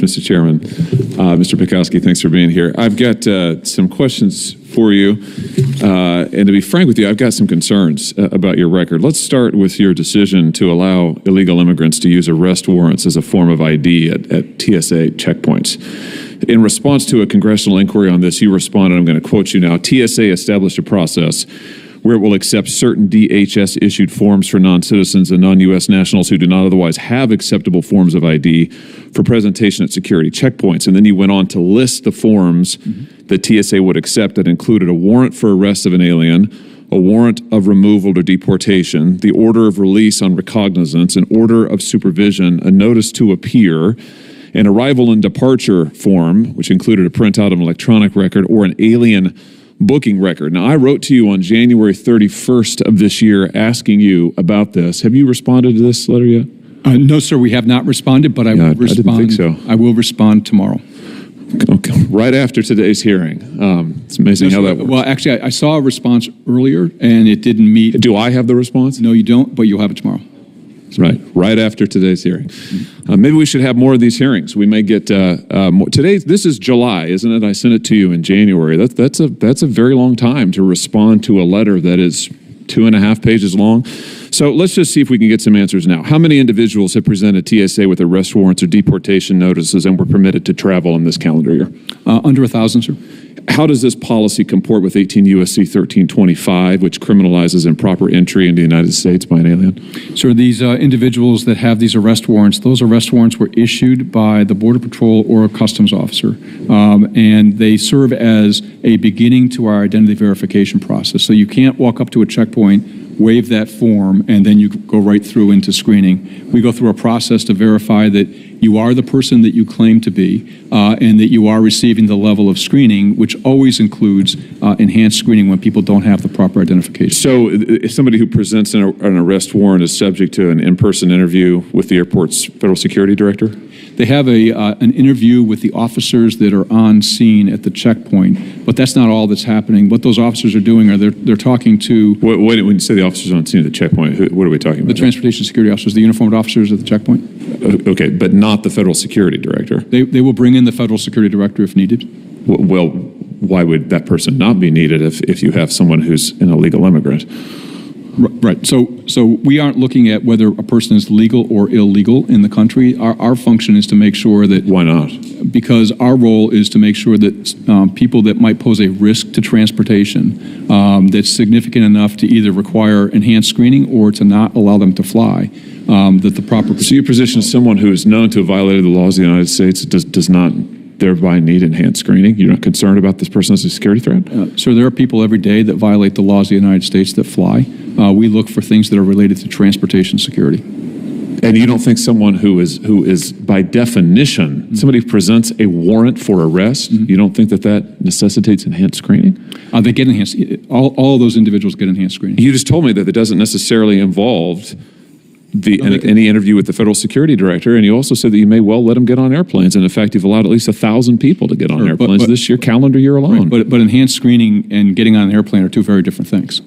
Mr. Chairman. Mr. Pikowski, thanks for being here. I've got some questions for you. And to be frank with you, I've got some concerns about your record. Let's start with your decision to allow illegal immigrants to use arrest warrants as a form of ID at TSA checkpoints. In response to a congressional inquiry on this, you responded, I'm going to quote you now, TSA established a process where it will accept certain DHS-issued forms for non-citizens and non-U.S. nationals who do not otherwise have acceptable forms of ID for presentation at security checkpoints. And then you went on to list the forms that TSA would accept that included a warrant for arrest of an alien, a warrant of removal or deportation, the order of release on recognizance, an order of supervision, a notice to appear, an arrival and departure form, which included a printout of an electronic record, or an alien booking record. Now, I wrote to you on January 31st of this year asking you about this. Have you responded to this letter yet? No, sir, we have not responded, but I will respond. I didn't think so. I will respond tomorrow. Okay. Right after today's hearing. It's amazing how that works. Well, actually, I saw a response earlier, and it didn't meet. Do I have the response? No, you don't, but you'll have it tomorrow. Right after today's hearing. Maybe we should have more of these hearings. We may get more. Today, this is July, isn't it? I sent it to you in January. That's a very long time to respond to a letter that is 2.5 pages long. So let's just see if we can get some answers now. How many individuals have presented TSA with arrest warrants or deportation notices and were permitted to travel in this calendar year? Under 1,000, sir. How does this policy comport with 18 U.S.C. 1325, which criminalizes improper entry into the United States by an alien? Sir, these individuals that have these arrest warrants, those arrest warrants were issued by the Border Patrol or a customs officer, and they serve as a beginning to our identity verification process. So you can't walk up to a checkpoint, waive that form, and then you go right through into screening. We go through a process to verify that you are the person that you claim to be, and that you are receiving the level of screening, which always includes enhanced screening when people don't have the proper identification. So if somebody who presents an arrest warrant is subject to an in-person interview with the airport's federal security director? They have an interview with the officers that are on scene at the checkpoint, but that's not all that's happening. What those officers are doing are they're talking to... When you say the officers on scene at the checkpoint, what are we talking about? The transportation security officers, the uniformed officers at the checkpoint. Okay, but not the federal security director. They will bring in the federal security director if needed. Well, why would that person not be needed if you have someone who's an illegal immigrant? Right. So we aren't looking at whether a person is legal or illegal in the country. Our function is to make sure that... Why not? Because our role is to make sure that people that might pose a risk to transportation that's significant enough to either require enhanced screening or to not allow them to fly, that the proper... So your position is someone who is known to have violated the laws of the United States does not thereby need enhanced screening? You're not concerned about this person as a security threat? Sir, there are people every day that violate the laws of the United States that fly. We look for things that are related to transportation security. And you don't think someone who is by definition, somebody who presents a warrant for arrest, you don't think that necessitates enhanced screening? They get enhanced. All of those individuals get enhanced screening. You just told me that it doesn't necessarily involve any interview with the federal security director, and you also said that you may well let them get on airplanes. And in fact, you've allowed at least 1,000 people to get on airplanes this year, calendar year alone. Right, but enhanced screening and getting on an airplane are two very different things.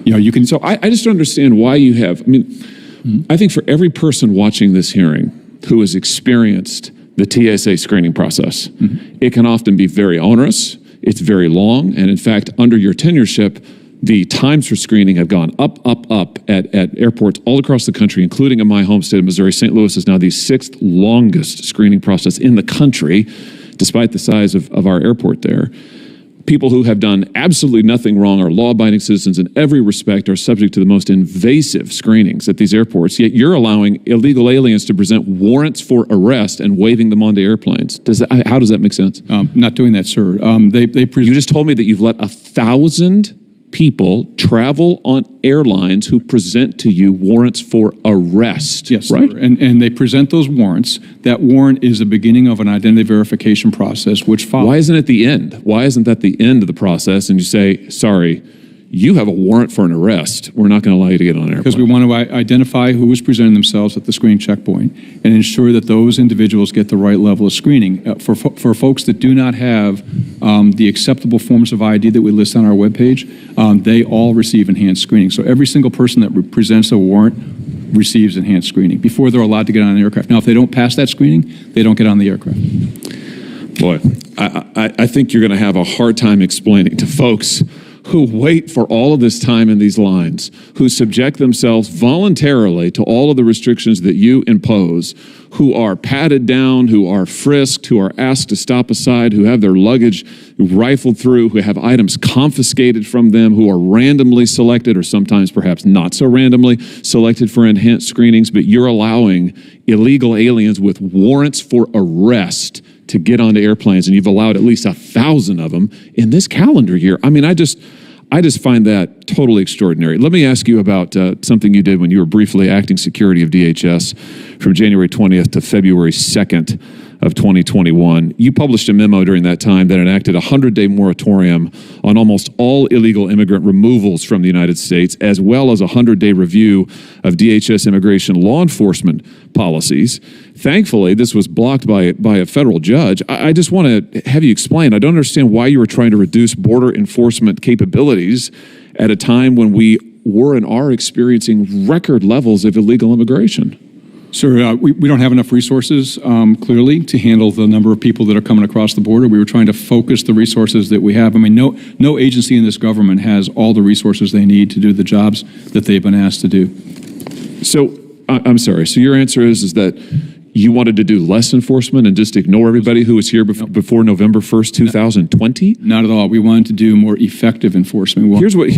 You know, you can. So I just don't understand why you have. I mean, I think for every person watching this hearing who has experienced the TSA screening process, it can often be very onerous. It's very long, and in fact, under your tenureship, the times for screening have gone up at airports all across the country, including in my home state of Missouri. St. Louis is now the 6th longest screening process in the country, despite the size of our airport there. People who have done absolutely nothing wrong are law-abiding citizens in every respect, are subject to the most invasive screenings at these airports, yet you're allowing illegal aliens to present warrants for arrest and waving them onto airplanes. How does that make sense? Not doing that, sir. You just told me that you've let 1,000 people travel on airlines who present to you warrants for arrest. Yes, right? Sir. And they present those warrants. That warrant is the beginning of an identity verification process, which follows. Why isn't it the end? Why isn't that the end of the process? And you say, sorry, you have a warrant for an arrest. We're not going to allow you to get on an airplane. Because we want to identify who is presenting themselves at the screening checkpoint and ensure that those individuals get the right level of screening. For folks that do not have the acceptable forms of ID that we list on our webpage, they all receive enhanced screening. So every single person that presents a warrant receives enhanced screening before they're allowed to get on an aircraft. Now, if they don't pass that screening, they don't get on the aircraft. Boy, I think you're going to have a hard time explaining to folks who wait for all of this time in these lines, who subject themselves voluntarily to all of the restrictions that you impose, who are patted down, who are frisked, who are asked to stop aside, who have their luggage rifled through, who have items confiscated from them, who are randomly selected or sometimes perhaps not so randomly selected for enhanced screenings, but you're allowing illegal aliens with warrants for arrest to get onto airplanes, and you've allowed at least 1,000 of them in this calendar year. I mean, I just find that totally extraordinary. Let me ask you about something you did when you were briefly acting security of DHS from January 20th to February 2nd of 2021. You published a memo during that time that enacted a 100-day moratorium on almost all illegal immigrant removals from the United States, as well as a 100-day review of DHS immigration law enforcement policies. Thankfully, this was blocked by a federal judge. I just want to have you explain. I don't understand why you were trying to reduce border enforcement capabilities at a time when we were and are experiencing record levels of illegal immigration. Sir, we don't have enough resources, clearly, to handle the number of people that are coming across the border. We were trying to focus the resources that we have. I mean, no agency in this government has all the resources they need to do the jobs that they've been asked to do. So, I'm sorry. So your answer is that you wanted to do less enforcement and just ignore everybody who was here before November 1st, 2020? Not at all. We wanted to do more effective enforcement. Here's what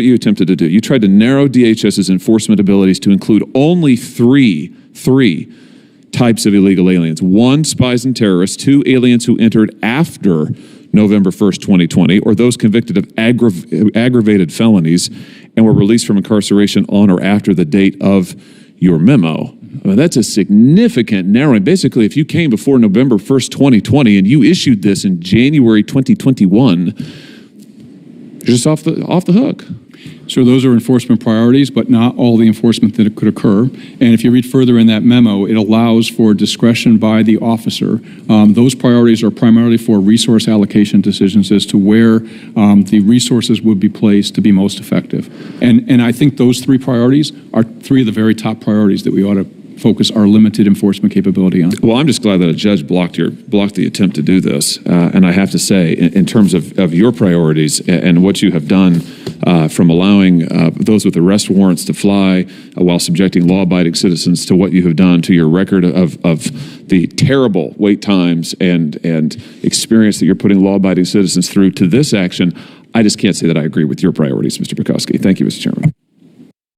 you attempted to do. You tried to narrow DHS's enforcement abilities to include only three types of illegal aliens. 1, spies and terrorists. 2, aliens who entered after November 1st, 2020, or those convicted of aggravated felonies and were released from incarceration on or after the date of your memo. I mean, that's a significant narrowing. Basically, if you came before November 1st, 2020, and you issued this in January 2021, you're just off the hook. So those are enforcement priorities, but not all the enforcement that could occur. And if you read further in that memo, it allows for discretion by the officer. Those priorities are primarily for resource allocation decisions as to where the resources would be placed to be most effective. And I think those 3 priorities are 3 of the very top priorities that we ought to focus our limited enforcement capability on. Well, I'm just glad that a judge blocked the attempt to do this. And I have to say, in terms of your priorities and what you have done, from allowing those with arrest warrants to fly while subjecting law-abiding citizens to what you have done, to your record of the terrible wait times and experience that you're putting law-abiding citizens through, to this action, I just can't say that I agree with your priorities, Mr. Pekoski. Thank you, Mr. Chairman.